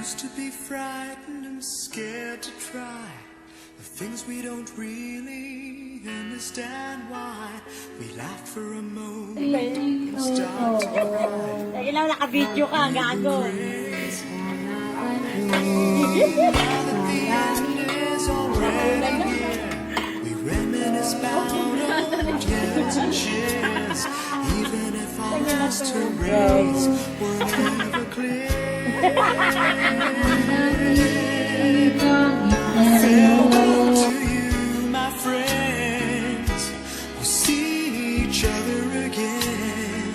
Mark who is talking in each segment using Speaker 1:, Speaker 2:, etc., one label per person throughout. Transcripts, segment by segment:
Speaker 1: used to be frightened and scared to try the things we don't really understand why. We laughed for a moment and start to cry.
Speaker 2: Ilaw naka-video ka, gago.
Speaker 1: Now that the end is already here, we reminisce about old years and years. Even if our last two rays were never clear. Farewell to you, my friends. We'll see each other again.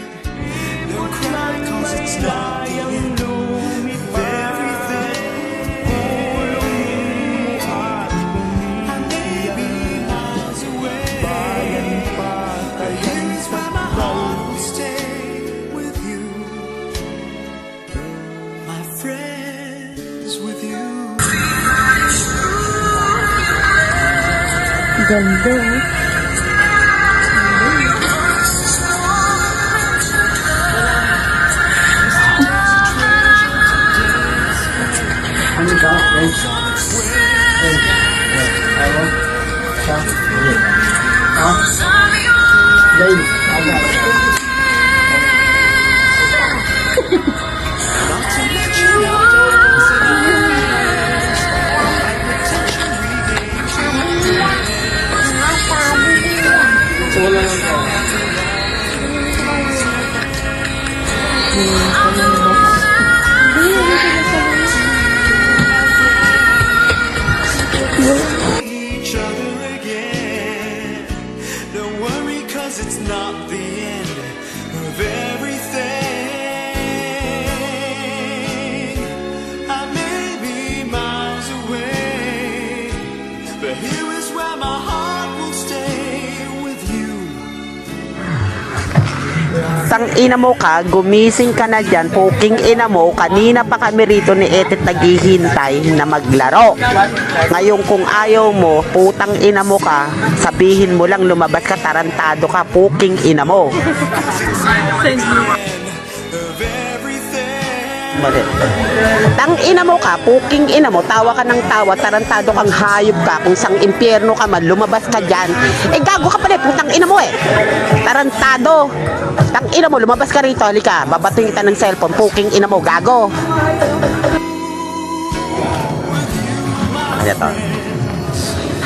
Speaker 1: Don't cry, 'cause it's not the end of everything. I may be miles away, but here's where my heart will stay with you, my friends, with you.
Speaker 2: Ganda, eh.
Speaker 3: Ano ka? Guys? Ayaw? Siya? Ha? Guys? Aga?
Speaker 1: Not to let you know,
Speaker 3: So, wala lang ka.
Speaker 1: each other again. Don't worry, 'cause it's not the end of everything. I may be miles away, but here is where my heart will stay with you.
Speaker 4: Tang ina mo ka, gumising ka na dyan, puking ina mo, kanina pa kami rito ni Etet naghihintay na maglaro. Ngayon kung ayaw mo, putang ina mo ka, sabihin mo lang lumabas ka, tarantado ka, puking ina mo.
Speaker 1: Of everything.
Speaker 4: Mali. Tang ina mo ka, puking ina mo, tawa ka ng tawa, tarantado kang hayop ka, kung sang impyerno ka man, lumabas ka dyan. Eh gago ka pala, putang ina mo eh. Tarantado. Tang ina mo, lumabas ka rito, halika, babating kita ng cellphone, puking ina mo, gago. Ano to?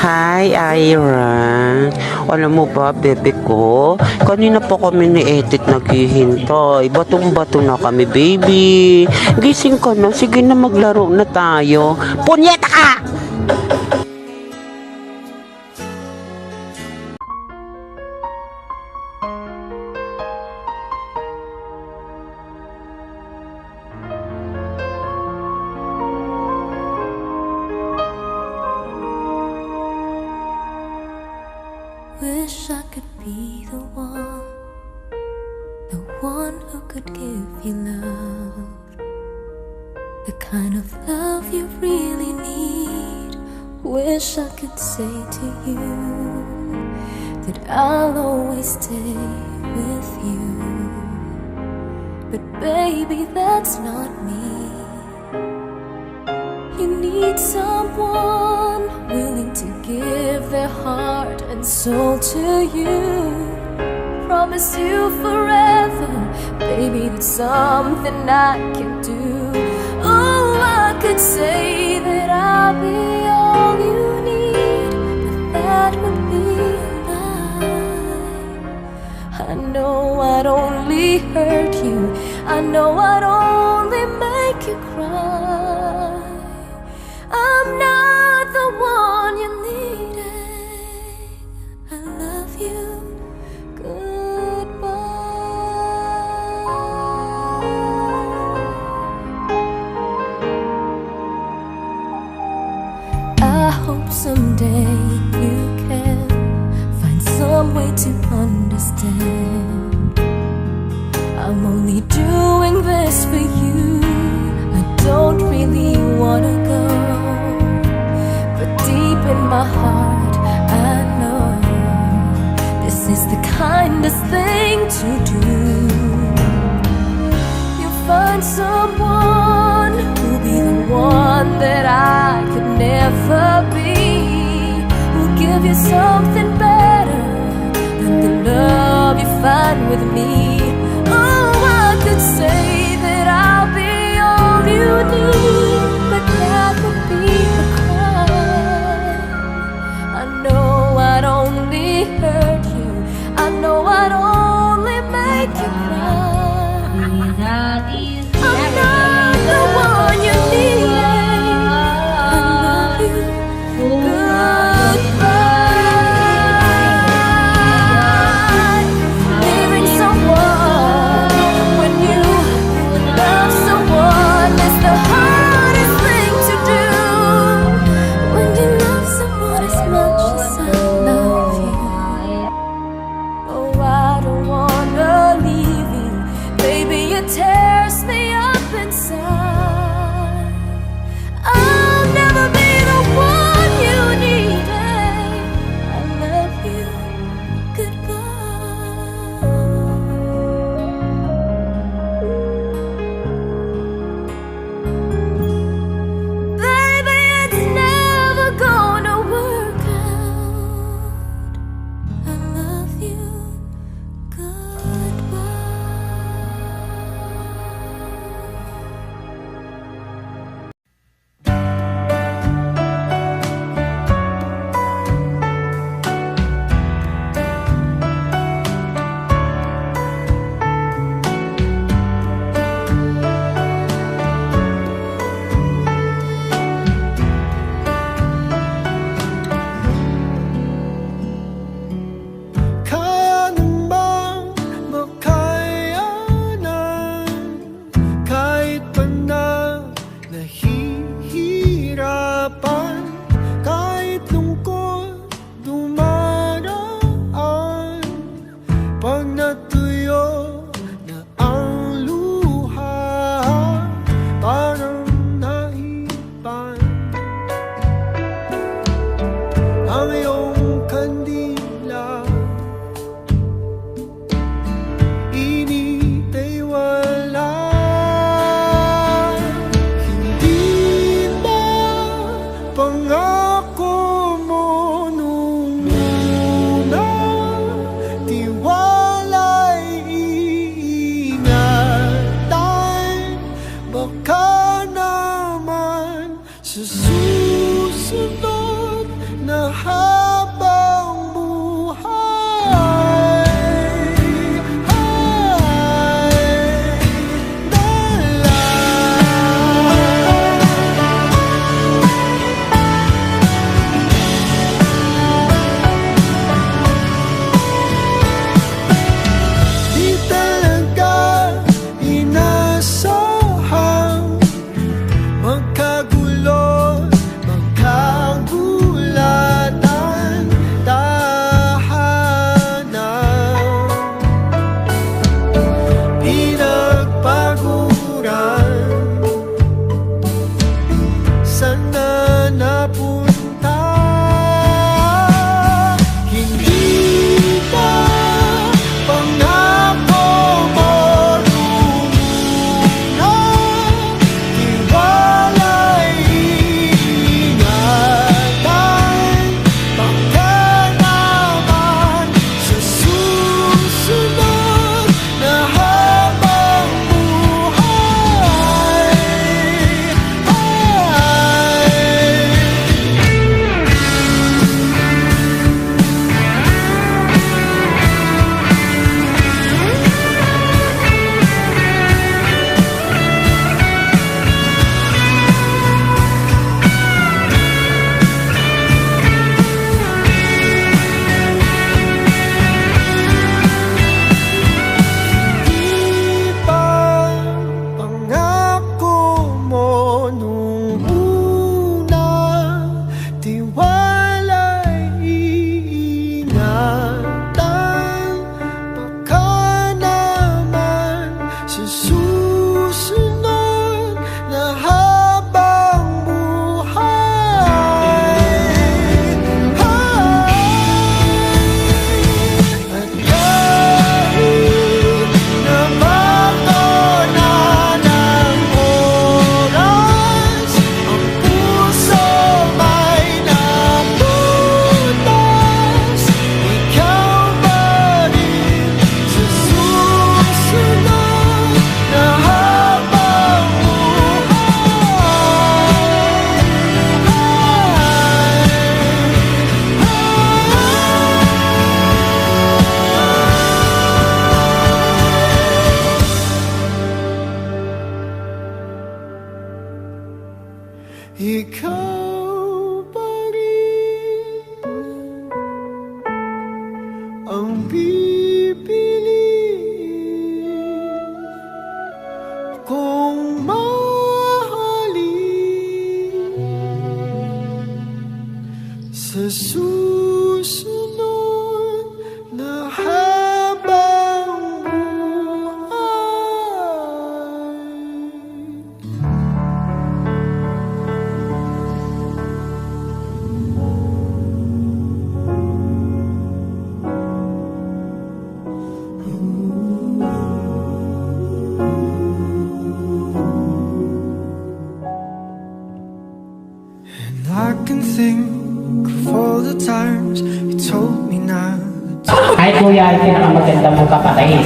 Speaker 4: Hi, Ira. Alam mo ba, bebe ko? Kanina pa kami ni Edith naghihintay. Batong-bato na kami, baby. Gising ka na. Sige na, maglaro na tayo. Punyeta ka!
Speaker 5: Wish I could be the one who could give you love, the kind of love you really need. Wish I could say to you that I'll always stay with you, but baby, that's not me. You need someone willing to give their heart and soul to you. Promise you forever, baby, that's something I can do. Oh, I could say that I'll be all you need, but that would be a lie. I know I'd only hurt you, I know I'd only make you cry. I'm not the one you needed. I love you. Goodbye. I hope someday you can find some way to understand. I'm only doing this for you. I don't really wanna go, but deep in my heart I know this is the kindest thing to do. You'll find someone who'll be the give you something better than the love you find with me. Oh, I could say that I'll be all you need, but that would be a crime. I know I'd only hurt you, I know I'd only make you cry. I'm not the one you need. I love you. Goodbye. Leaving someone when you love someone is the hardest thing to do. When you love someone as much as I love you. Oh, I don't wanna leave you, baby, it tears me up inside. I'll never be the one you needed. I love you. Goodbye. Baby, it's never gonna work out. I love you. Goodbye.
Speaker 1: Kaya namang makayanan kahit pa na nahihirapan, kahit lungkot dumaraan. Pag natuyo na ang luha, parang naipan ang iyong kandila. Init ay wala. Hindi ba pangako mo nung una? Tiwala'y iingatan. Baka naman sa susunod na habang buhay di talaga inasahang magkagulo, magkagulatan, tahanan. Pinagpaguran, sana napunta. Hindi ba pangako mo nung una? Tiwala'y iingatan. Baka naman sa susunod na habang buhay ikaw pa rin ang pipiliin kong mahalin sa susunod na habang buhay. And I can think of all the times you told me not to.
Speaker 6: Ay kuya, hindi na maganda mo kapatid.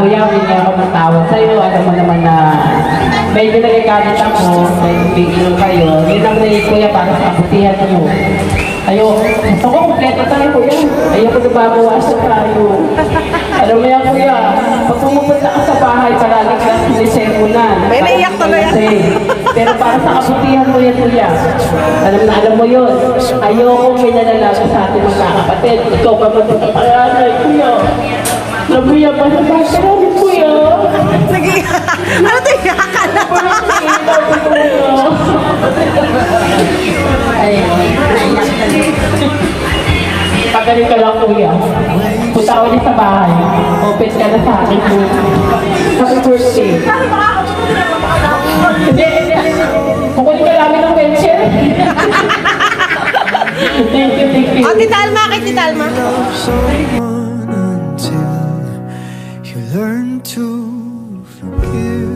Speaker 6: Kuya, hindi ako matawag sa'yo. Alam mo naman na medyo nagagalit ako. May bigil kayo. Yun ang nai kuya para sa kabutihan mo. Gusto ko kompleto tayo kuya. Ayoko na babawasan tayo. Alam mo yan kuya, pag pumupunta ka sa bahay, parang ka sinisay mo na.
Speaker 2: May naiyak tuloy yan.
Speaker 6: Pero para sa kabutihan mo yan kuya. Alam mo yun. Ayoko may nalalaga sa ating mga kapatid. Ikaw ba magpapakaranay kuya? Alam mo yan, basta namin kuya.
Speaker 2: Sige. Ano ito yung akala?
Speaker 6: Pagaling ka lang kuya. Punta ko niya sa bahay. Open ka na sa akin po. Happy birthday. Hindi. Kukunin ka namin ng wheelchair. Thank you, thank you.
Speaker 2: O, Tita Alma, kay Tita Alma.
Speaker 1: Love someone until you learn to forgive.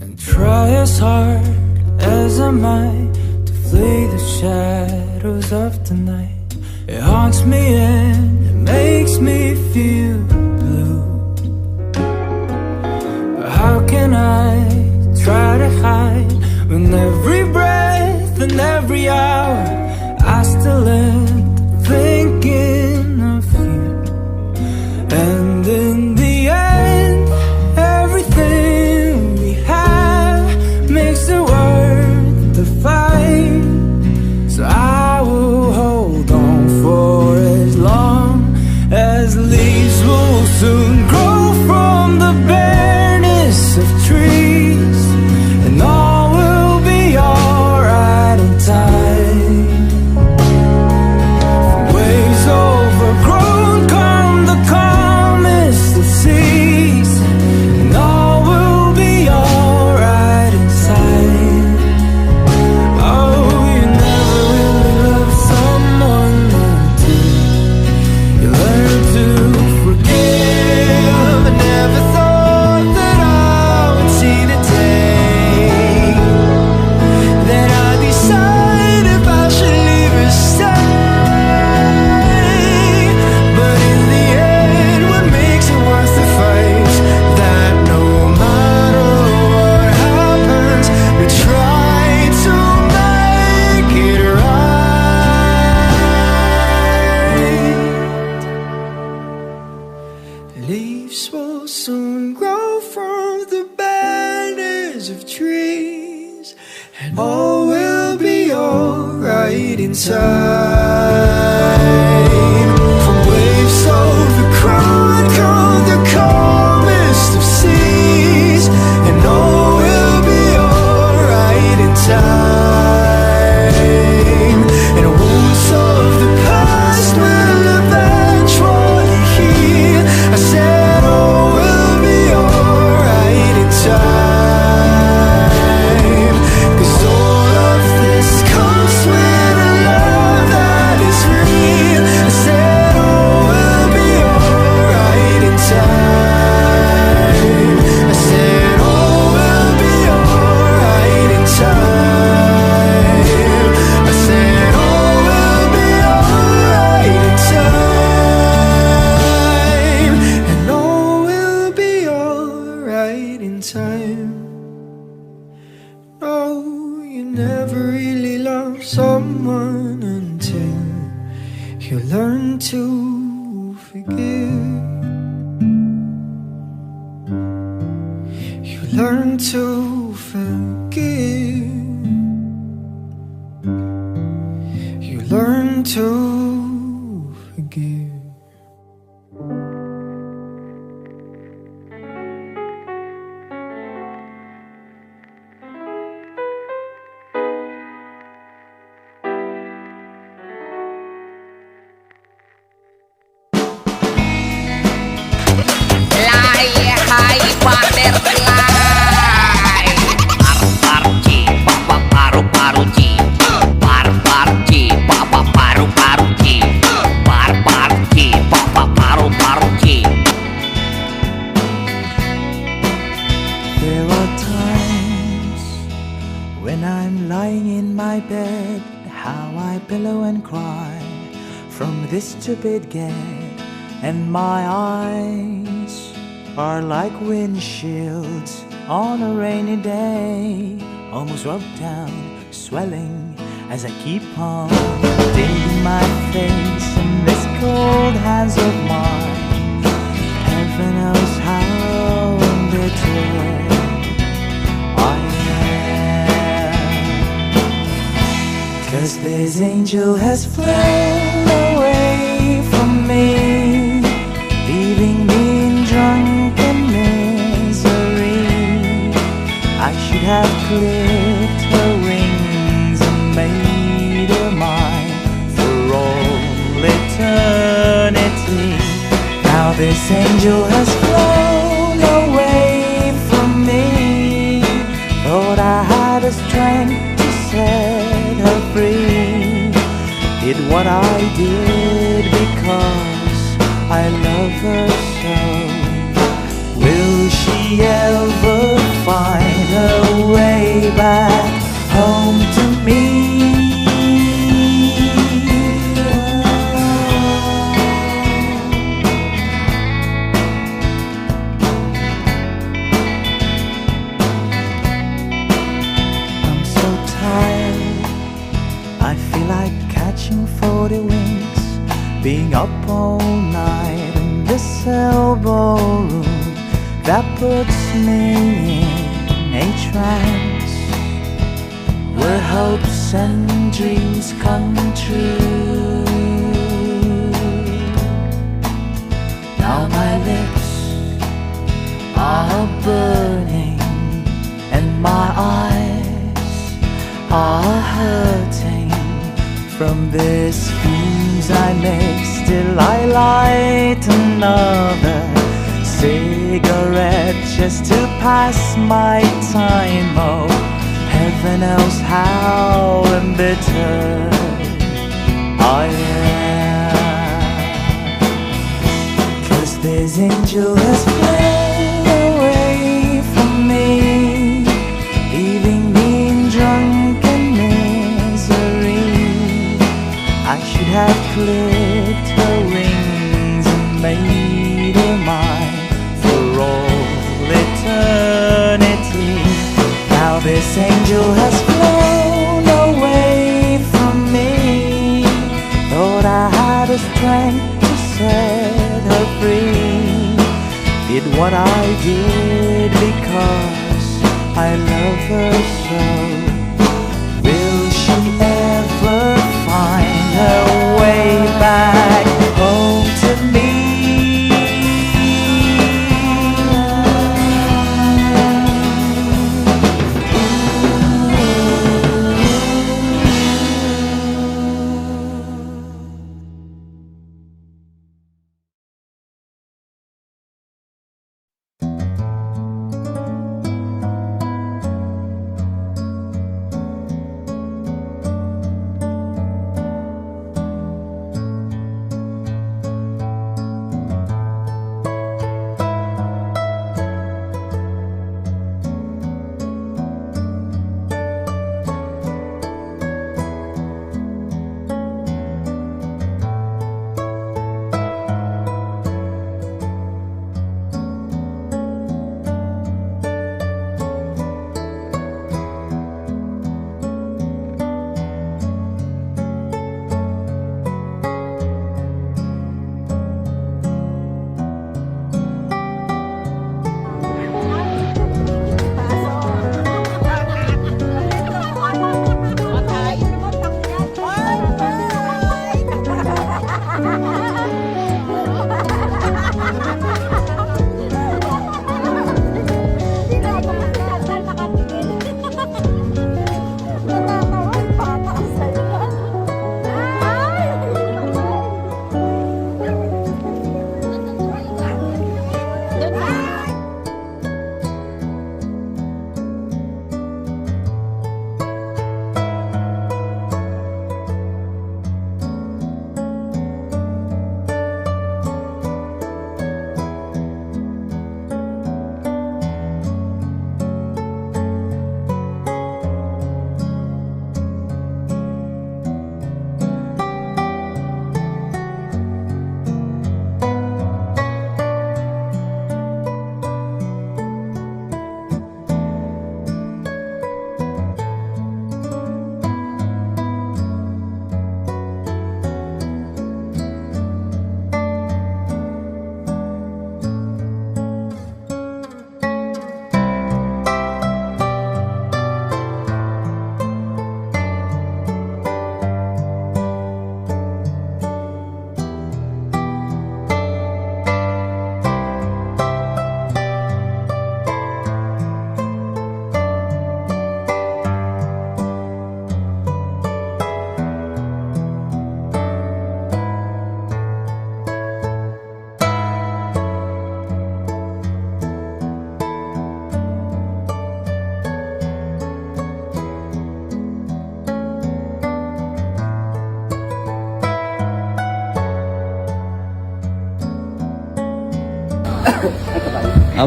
Speaker 1: And try as hard as I might to flee the shadows of the night. It haunts me and it makes me feel blue. But how can I try to hide when every breath and every hour I still end up thinking of you? And in the end, everything we have makes it worth the fight. So I will hold on for as long as leaves will soon grow from the bareness of trees, and all will be alright in time. From waves overgrown come the calmest of seas, and all will be alright inside. Oh, you never really love someone until you learn to forgive. I never thought that I would see the day that I decide if I should leave or stay. But in the end, what makes it worth the fight is that no matter what happens, we try to make it right. Leaves will soon grow from the banners of trees, and all will be alright inside. From waves overgrown come the calmest of seas, and all will be alright in time. And wounds of the past will eventually heal. I said all will be alright in time. 'Cause all of this comes with a love that someone until you learn to forgive. You learn to forgive. You learn to forgive. There are times when I'm lying in my bed, how I pillow and cry from this stupid gag, and my eyes are like windshields on a rainy day, almost rubbed down, swelling as I keep on digging my face in this cold hands of mine. Heaven knows how bitter I am, 'cause this angel has flown away from me, leaving me in drunken misery. I should have clipped her wings and made her mine for all eternity. Now this angel has flown away from me. Thought I had the strength to set her free. Did what I did because I love her so. Will she ever find her way back home to me? Being up all night in this elbow room that puts me in a trance, where hopes and dreams come true. Now my lips are burning and my eyes are hurting from this fuse I make. Still I light another cigarette just to pass my time. Oh, heaven knows how embittered I am, 'cause this angel has flown away from me, leaving me in drunken misery. I should have clipped her wings and made her mine for all eternity. Now this angel has flown away from me. Thought I had the strength to set her free. Did what I did because I love her so. Will she ever find her way back home to me?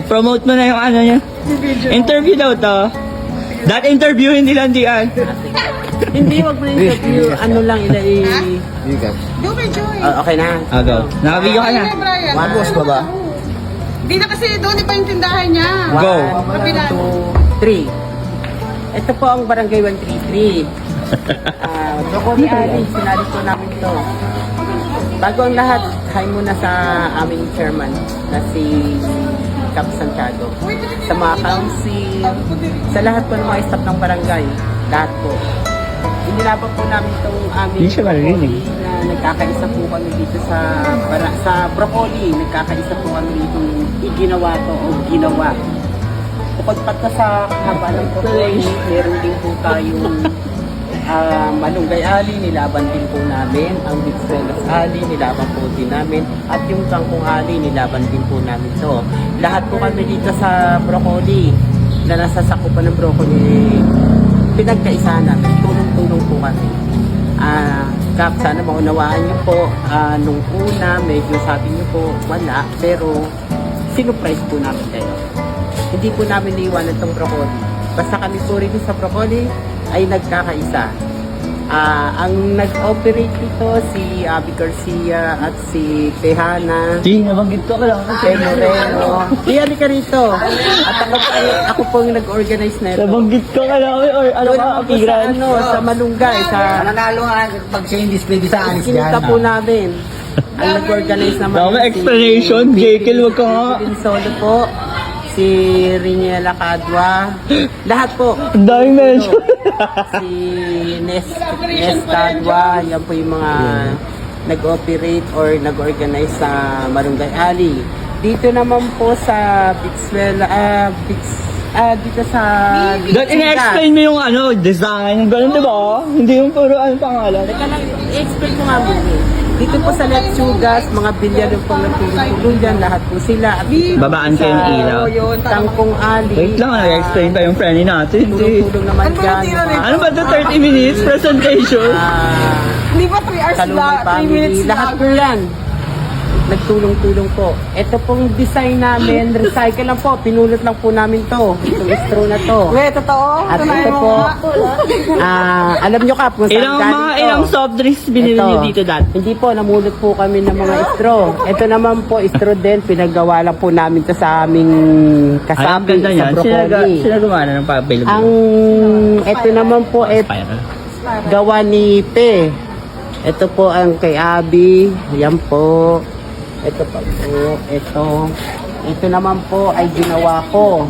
Speaker 7: Promote mo na yung ano niya. Interview daw to. That interview hindi lang diyan.
Speaker 4: Hindi, wag mo interview. Ano lang, okay na.
Speaker 7: Go. Naka-video ka na.
Speaker 3: Mabos ba ba?
Speaker 2: Hindi na kasi doon, iba yung tindahan niya.
Speaker 7: Go.
Speaker 4: 1, 2, 3. Ito po ang Barangay 133. Broccoli Ali, sinali po namin ito. Bago ang lahat, hi muna sa aming chairman na si Cap Santiago. Sa mga council, sa lahat po ng mga staff ng barangay, lahat po. Inilaban po namin itong aming
Speaker 7: Hindi siya maririnig.
Speaker 4: na nagkakaisa po kami dito sa Broccoli. Nagkakaisa po kami dito iginawa to o ginawa. Bukod pa to sa haba ng Broccoli, meron din po tayong Malunggay Ali, nilaban din po namin. Ang Big Stelos Ali, nilaban po din namin. At yung Kangkong Ali, nilaban din po namin to. Lahat po kami dito sa Broccoli na nasa sakupan ng Broccoli, pinagkaisa namin. Tulong-tulong po kami. Kap, sana maunawaan niyo po. Nung una, medyo sabi niyo po, wala. Pero, sinurprise po namin kayo. Hindi po namin iiwanan itong Broccoli. Basta kami po rin sa Broccoli ay nagkakaisa. Ang nag-operate dito si Abby Garcia at si Tejana.
Speaker 7: Hindi, nabanggit ko ka lang.
Speaker 4: Kay Moreno. Iyan ka rito. At ako po yung nag-organize na ito.
Speaker 7: Nabanggit ko ka lang. Or ano
Speaker 4: Doon
Speaker 7: ka,
Speaker 4: ako
Speaker 7: Piran?
Speaker 4: sa Malunggay, sa
Speaker 3: Nanalo nga pag siya yung display sa anis
Speaker 4: Kinita po namin. Ang nag-organize naman.
Speaker 7: Dami explanation, Jekyll, wag ka nga.
Speaker 4: Solo po. Si Riniela Cadwa. Lahat po.
Speaker 7: Ang daming mention.
Speaker 4: Si Nes Cadwa. Yan po yung mga nag-operate or nag-organize sa Malunggay Ali. Dito naman po sa dito sa
Speaker 7: That in-explain mo yung ano, design, gano'n diba? Hindi yung puro ano pangalan.
Speaker 4: Teka lang, i-explain ko nga muna. Dito po sa Letsugas, mga bilyan yung pong nagtulong-tulong dyan, lahat po sila. At dito
Speaker 7: Babaan
Speaker 4: sa
Speaker 7: kayo ng ilaw.
Speaker 4: Tangkong Ali.
Speaker 7: Wait lang, nag-explain pa yung friendly natin. Hindi.
Speaker 4: Tulong-tulong naman dyan.
Speaker 7: Ano ba ito, 30 minutes presentation?
Speaker 2: Hindi ba 3 hours
Speaker 4: Kalumay
Speaker 2: 3 minutes
Speaker 4: family, lahat po yan. Nagtulong-tulong po. Ito pong design namin, recycle lang po. Pinulot lang po namin to. Itong straw na to.
Speaker 2: Wait, totoo?
Speaker 4: At ito po, alam nyo Kap, kung saan galing to.
Speaker 7: Ilang soft drinks binili
Speaker 4: Ito.
Speaker 7: niyo dito dati?
Speaker 4: Hindi po, namulot po kami ng mga straw. Ito naman po, straw din, pinagawa lang po namin to sa aming
Speaker 7: Ay, ang
Speaker 4: kasabi
Speaker 7: ganda
Speaker 4: sa
Speaker 7: niyan.
Speaker 4: Broccoli.
Speaker 7: Sila gumana ng pa-available.
Speaker 4: Ang, ito naman po,
Speaker 7: Spiral.
Speaker 4: gawa ni Pe. Ito po ang kay Abby. Yan po. Ito pa po. Ito naman po ay ginawa ko.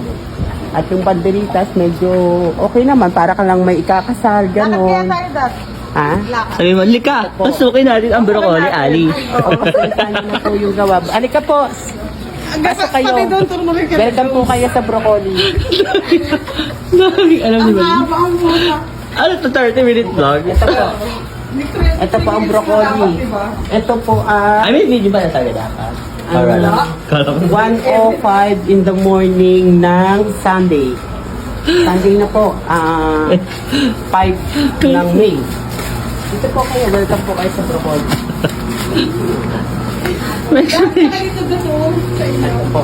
Speaker 4: At yung banderitas medyo okay naman. Para ka lang may ikakasal.
Speaker 2: Kaya
Speaker 4: Ganon.
Speaker 2: tayo dat.
Speaker 4: Ha?
Speaker 7: Sabi mo, lika, pasukin natin ang Broccoli Ali.
Speaker 4: Oo, pasalitan na po yung gawa. Alika po. Pasok kayo.
Speaker 2: Pati doon, turmurin ka.
Speaker 4: Welcome po kayo sa Broccoli.
Speaker 7: Daming alam niyo ba?
Speaker 2: Haba ang muna.
Speaker 7: Ano to, 30-minute vlog?
Speaker 4: Ito po. Ito po ang Broccoli. Ito po
Speaker 7: I mean, video ba na tayo dapat? Kala ko.
Speaker 4: 1:05 in the morning ng Sunday. Sunday na po. 5 ng May. Dito po kayo. Welcome po kayo sa Broccoli. Ito po.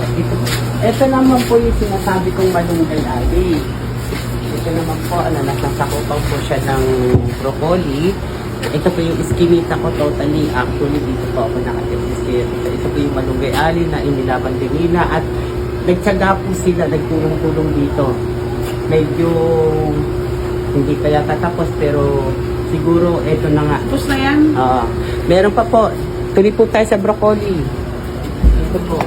Speaker 4: Ito naman po yung sinasabi kong Malunggay Ali. Ito naman po, nasasakupan po siya ng Broccoli. Ito po yung iskinita ko totally. Actually, dito po ako nakatipis. Ito po yung Malunggay Ali na inilaban din nila. At nagtsaga po sila, nagtulong-tulong dito. Medyo hindi pa yata tapos pero siguro ito na nga.
Speaker 2: Tapos na yan?
Speaker 4: Meron pa po. Tuloy po tayo sa Broccoli. Ito po.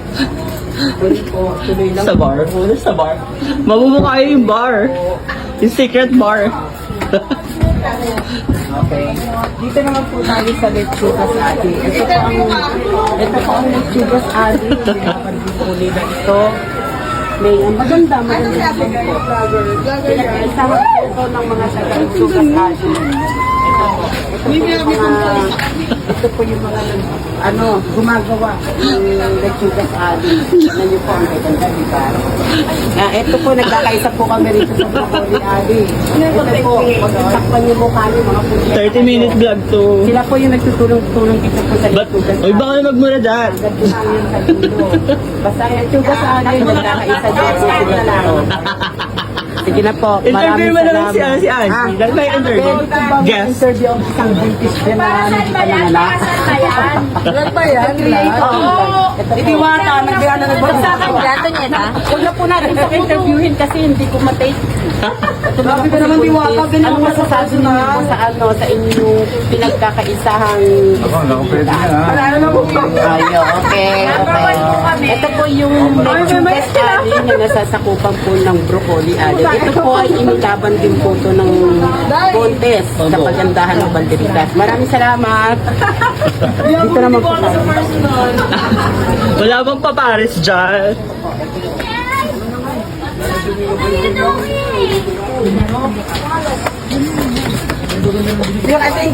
Speaker 4: Tuloy lang.
Speaker 7: Sa bar? Wala sa bar. Mabubukay yung bar. Yung secret bar.
Speaker 4: Okay. Dito naman po tayo sa Letsugas Ali. Ito po ang Letsugas Ali. Meron po nila ito. May maganda po. Pinag-isahan po ito ng mga taga Letsugas Ali. Ito
Speaker 3: Ito po yung mga gumagawa ng lechugas ali. Ano niyo po ang ganda, di ba? Ito po, nagkakaisa po kami rito sa Broccoli Ali. Ito po, magtatakpan niyo mukha niyo mga po.
Speaker 7: 30-minute vlog to.
Speaker 3: Sila po yung nagtutulong-tulong dito po sa
Speaker 7: But,
Speaker 3: lechugas
Speaker 7: uy, baka na magmura dad.
Speaker 3: Agad po namin sa dulo. Basta ang lechugas ali, nagkakaisa dito po sila lang. Sige na po.
Speaker 7: Interview mo na lang si Angie. Dahil may interview. Guess.
Speaker 3: Interview ang isang British din na hindi pa nanganak.
Speaker 2: Ilan ba yan?
Speaker 3: Idiwata, nagbihan na nagbagsakan dyan. Huwag na po natin sa interviewin kasi hindi ko matake. Sabi ko naman diwata, ano masasabi niyo po sa inyong pinagkakaisahang Panalo na po. Okay. Ito po yung lechugas ali na nasasakupan po ng broccoli ali. Ito po ay inilaban din po ito ng contest sa pagandahan ng Banderitas. Maraming salamat. Dito naman po tayo.
Speaker 7: Wala bang papares dyan?
Speaker 3: Yung ating